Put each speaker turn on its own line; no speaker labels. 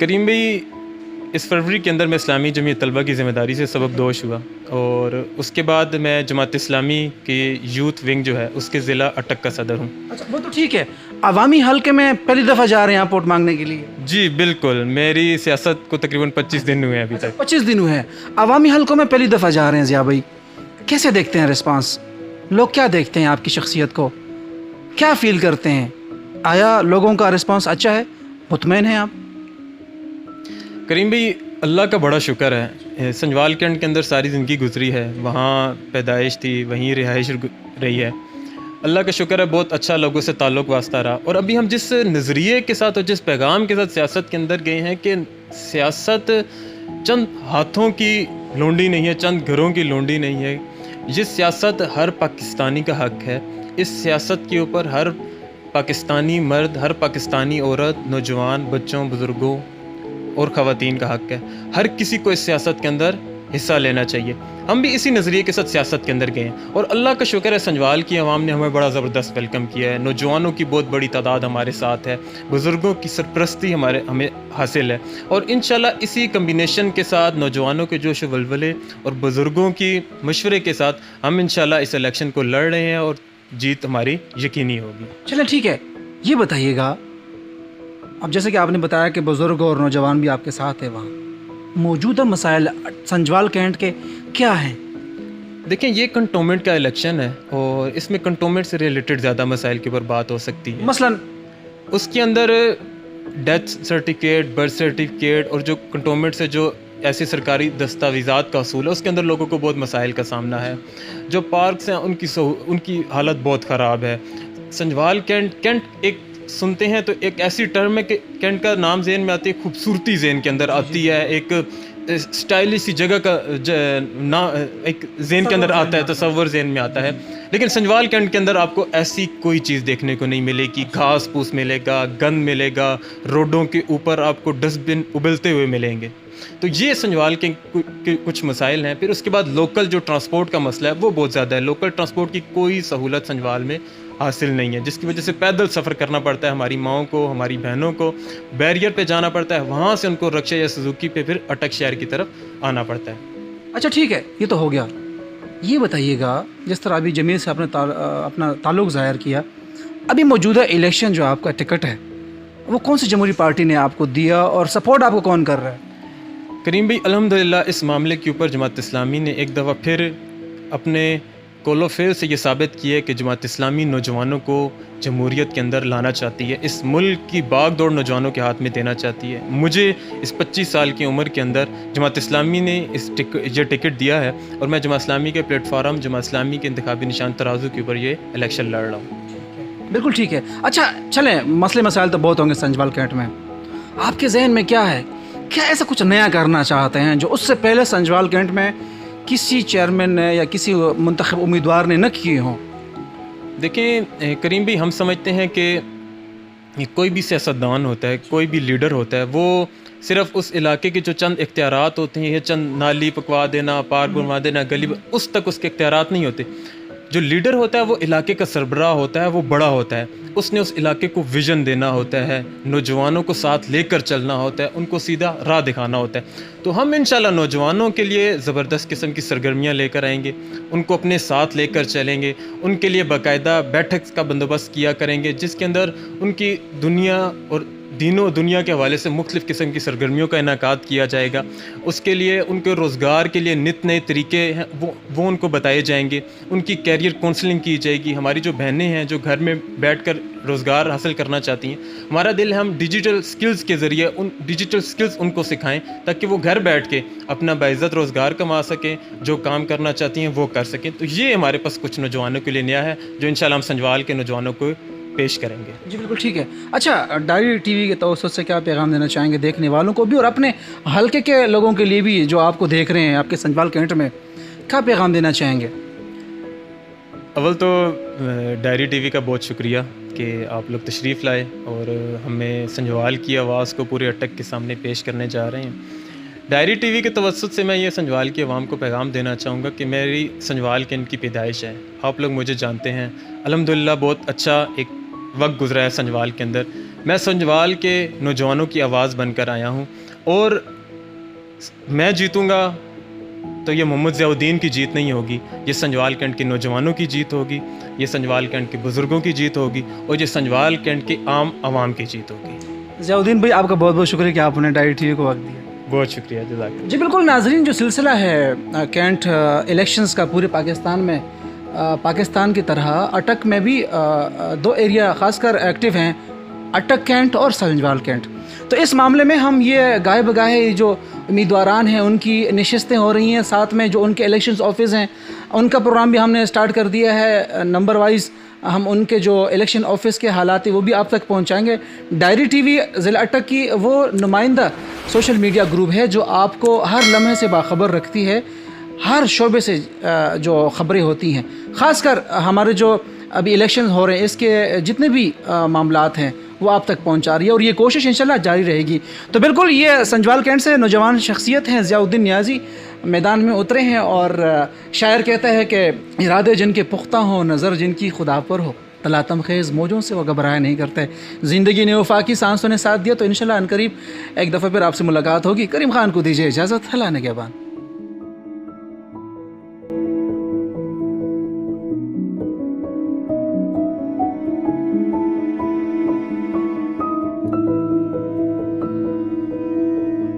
کریم بھائی اس فروری کے اندر میں اسلامی جمعیت طلبہ کی ذمہ داری سے سبکدوش ہوا اور اس کے بعد میں جماعت اسلامی کی یوتھ ونگ جو ہے اس کے ضلع اٹک کا صدر ہوں.
اچھا وہ تو ٹھیک ہے, عوامی حلقے میں پہلی دفعہ جا رہے ہیں آپ ووٹ مانگنے کے لیے؟
جی بالکل, میری سیاست کو تقریباً 25 دن ہوئے ہیں ابھی تک.
25 دن ہوئے ہیں, عوامی حلقوں میں پہلی دفعہ جا رہے ہیں ضیاء بھائی, کیسے دیکھتے ہیں رسپانس؟ لوگ کیا دیکھتے ہیں آپ کی شخصیت کو, کیا فیل کرتے ہیں؟ آیا لوگوں کا رسپانس اچھا ہے, مطمئن ہیں آپ؟
کریم بھائی اللہ کا بڑا شکر ہے, سنجوال کینٹ کے اندر ساری زندگی گزری ہے, وہاں پیدائش تھی, وہیں رہائش رہی ہے. اللہ کا شکر ہے بہت اچھا لوگوں سے تعلق واسطہ رہا. اور ابھی ہم جس نظریے کے ساتھ اور جس پیغام کے ساتھ سیاست کے اندر گئے ہیں کہ سیاست چند ہاتھوں کی لونڈی نہیں ہے, چند گھروں کی لونڈی نہیں ہے. یہ سیاست ہر پاکستانی کا حق ہے. اس سیاست کے اوپر ہر پاکستانی مرد, ہر پاکستانی عورت, نوجوان, بچوں, بزرگوں اور خواتین کا حق ہے. ہر کسی کو اس سیاست کے اندر حصہ لینا چاہیے. ہم بھی اسی نظریے کے ساتھ سیاست کے اندر گئے ہیں اور اللہ کا شکر ہے سنجوال کی عوام نے ہمیں بڑا زبردست ویلکم کیا ہے. نوجوانوں کی بہت بڑی تعداد ہمارے ساتھ ہے, بزرگوں کی سرپرستی ہمیں حاصل ہے اور انشاءاللہ اسی کمبینیشن کے ساتھ, نوجوانوں کے جوش و ولولے اور بزرگوں کی مشورے کے ساتھ ہم انشاءاللہ اس الیکشن کو لڑ رہے ہیں اور جیت ہماری یقینی ہوگی.
چلیں ٹھیک ہے, یہ بتائیے گا اب جیسے کہ آپ نے بتایا کہ بزرگ اور نوجوان بھی آپ کے ساتھ ہیں, وہاں موجودہ مسائل سنجوال کینٹ کے کیا ہیں؟
دیکھیں یہ کنٹونمنٹ کا الیکشن ہے اور اس میں کنٹونمنٹ سے ریلیٹڈ زیادہ مسائل کے اوپر بات ہو سکتی ہے.
مثلاً
اس کے اندر ڈیتھ سرٹیفکیٹ, برتھ سرٹیفکیٹ اور جو کنٹونمنٹ سے جو ایسی سرکاری دستاویزات کا اصول ہے اس کے اندر لوگوں کو بہت مسائل کا سامنا ہے. جو پارکس ہیں ان کی حالت بہت خراب ہے. سنجوال کینٹ ایک سنتے ہیں تو ایک ایسی ٹرم ہے کہ کینٹ کا نام ذہن میں آتی ہے, خوبصورتی ذہن کے اندر آتی ہے, ایک اسٹائلش سی جگہ کا ایک ذہن کے اندر آتا ہے, تصور ذہن میں آتا ہے. لیکن سنجوال کینٹ کے اندر آپ کو ایسی کوئی چیز دیکھنے کو نہیں ملے گی. گھاس پھوس ملے گا, گند ملے گا, روڈوں کے اوپر آپ کو ڈسٹ بن ابلتے ہوئے ملیں گے. تو یہ سنجوال کے کچھ مسائل ہیں. پھر اس کے بعد لوکل جو ٹرانسپورٹ کا مسئلہ ہے وہ بہت زیادہ ہے. لوکل ٹرانسپورٹ کی کوئی سہولت سنجوال میں حاصل نہیں ہے, جس کی وجہ سے پیدل سفر کرنا پڑتا ہے. ہماری ماؤں کو, ہماری بہنوں کو بیریئر پہ جانا پڑتا ہے, وہاں سے ان کو رکشہ یا سوزوکی پہ پھر اٹک شہر کی طرف آنا پڑتا ہے.
اچھا ٹھیک ہے, یہ تو ہو گیا. یہ بتائیے گا جس طرح ابھی جمیل سے اپنا تعلق ظاہر کیا, ابھی موجودہ الیکشن جو آپ کا ٹکٹ ہے وہ کون سی جمہوری پارٹی نے آپ کو دیا اور سپورٹ آپ کو کون کر رہا ہے؟
کریم بھائی الحمدللہ اس معاملے کے اوپر جماعت اسلامی نے ایک دفعہ پھر اپنے کول و فعل سے یہ ثابت کیا ہے کہ جماعت اسلامی نوجوانوں کو جمہوریت کے اندر لانا چاہتی ہے, اس ملک کی باغ دوڑ نوجوانوں کے ہاتھ میں دینا چاہتی ہے. مجھے اس 25 سال کی عمر کے اندر جماعت اسلامی نے یہ ٹکٹ دیا ہے اور میں جماعت اسلامی کے پلیٹ فارم, جماعت اسلامی کے انتخابی نشان ترازو کے اوپر یہ الیکشن لڑ رہا ہوں.
بالکل ٹھیک ہے. اچھا چلیں, مسئلے مسائل تو بہت ہوں گے سنجوال کینٹ میں, آپ کے ذہن میں کیا ہے؟ کیا ایسا کچھ نیا کرنا چاہتے ہیں جو اس سے پہلے سنجوال کینٹ میں کسی چیئرمین نے یا کسی منتخب امیدوار نے نہ کیے ہوں؟
دیکھیں کریم بھائی, ہم سمجھتے ہیں کہ کوئی بھی سیاستدان ہوتا ہے, کوئی بھی لیڈر ہوتا ہے, وہ صرف اس علاقے کے جو چند اختیارات ہوتے ہیں, یہ چند نالی پکوا دینا, پارک بنوا دینا, گلی, اس تک اس کے اختیارات نہیں ہوتے. جو لیڈر ہوتا ہے وہ علاقے کا سربراہ ہوتا ہے, وہ بڑا ہوتا ہے, اس نے اس علاقے کو ویژن دینا ہوتا ہے, نوجوانوں کو ساتھ لے کر چلنا ہوتا ہے, ان کو سیدھا راہ دکھانا ہوتا ہے. تو ہم انشاءاللہ نوجوانوں کے لیے زبردست قسم کی سرگرمیاں لے کر آئیں گے, ان کو اپنے ساتھ لے کر چلیں گے, ان کے لیے باقاعدہ بیٹھک کا بندوبست کیا کریں گے جس کے اندر ان کی دنیا اور دین و دنیا کے حوالے سے مختلف قسم کی سرگرمیوں کا انعقاد کیا جائے گا. اس کے لیے ان کے روزگار کے لیے نت نئے طریقے ہیں وہ ان کو بتائے جائیں گے, ان کی کیریئر کونسلنگ کی جائے گی. ہماری جو بہنیں ہیں جو گھر میں بیٹھ کر روزگار حاصل کرنا چاہتی ہیں, ہمارا دل ہے ہم ڈیجیٹل سکلز کے ذریعے ان ڈیجیٹل سکلز ان کو سکھائیں تاکہ وہ گھر بیٹھ کے اپنا باعزت روزگار کما سکیں, جو کام کرنا چاہتی ہیں وہ کر سکیں. تو یہ ہمارے پاس کچھ نوجوانوں کے لیے نیا ہے جو انشاءاللہ ہم سنجوال کے نوجوانوں کو پیش کریں گے.
جی بالکل ٹھیک ہے. اچھا, ڈائری ٹی وی کے توسط سے کیا پیغام دینا چاہیں گے دیکھنے والوں کو بھی اور اپنے حلقے کے لوگوں کے لیے بھی جو آپ کو دیکھ رہے ہیں آپ کے سنجوال کینٹ میں, کیا پیغام دینا چاہیں گے؟
اول تو ڈائری ٹی وی کا بہت شکریہ کہ آپ لوگ تشریف لائے اور ہمیں سنجوال کی آواز کو پورے اٹک کے سامنے پیش کرنے جا رہے ہیں. ڈائری ٹی وی کے توسط سے میں یہ سنجوال کی عوام کو پیغام دینا چاہوں گا کہ میری سنجوال کینٹ کی پیدائش ہے. آپ لوگ مجھے جانتے ہیں, الحمدللہ بہت اچھا ایک وقت گزرا ہے سنجوال کے اندر. میں سنجوال کے نوجوانوں کی آواز بن کر آیا ہوں، اور میں جیتوں گا تو یہ محمد ضیاء الدین کی جیت نہیں ہوگی، یہ سنجوال کینٹ کے نوجوانوں کی جیت ہوگی، یہ سنجوال کینٹ کے بزرگوں کی جیت ہوگی، اور یہ سنجوال کینٹ کے عام عوام کی جیت ہوگی۔
ضیاء الدین بھائی، آپ کا بہت بہت شکریہ کہ آپ نے ڈائری ٹی وی کو وقت دیا۔
بہت شکریہ، جزاک اللہ۔
جی بالکل ناظرین، جو سلسلہ ہے کینٹ الیکشنز کا پورے پاکستان میں، پاکستان کی طرح اٹک میں بھی دو ایریا خاص کر ایکٹیو ہیں، اٹک کینٹ اور سنجوال کینٹ۔ تو اس معاملے میں ہم یہ گاہے بگاہے جو امیدواران ہیں ان کی نشستیں ہو رہی ہیں، ساتھ میں جو ان کے الیکشنز آفس ہیں ان کا پروگرام بھی ہم نے سٹارٹ کر دیا ہے، نمبر وائز ہم ان کے جو الیکشن آفس کے حالات ہیں وہ بھی آپ تک پہنچائیں گے۔ ڈائری ٹی وی ضلع اٹک کی وہ نمائندہ سوشل میڈیا گروپ ہے جو آپ کو ہر لمحے سے باخبر رکھتی ہے، ہر شعبے سے جو خبریں ہوتی ہیں، خاص کر ہمارے جو ابھی الیکشن ہو رہے ہیں اس کے جتنے بھی معاملات ہیں وہ آپ تک پہنچا رہی ہے، اور یہ کوشش انشاءاللہ جاری رہے گی۔ تو بالکل یہ سنجوال کینٹ سے نوجوان شخصیت ہیں ضیاء الدین نیازی میدان میں اترے ہیں، اور شاعر کہتا ہے کہ ارادے جن کے پختہ ہوں، نظر جن کی خدا پر ہو، تلاتم خیز موجوں سے وہ گھبرایا نہیں کرتے۔ زندگی نے وفاقی سانسوں نے ساتھ دیا، تو انشاءاللہ عنقریب ایک دفعہ پھر آپ سے ملاقات ہوگی۔ کریم خان کو دیجیے اجازت، اللہ نگہبان۔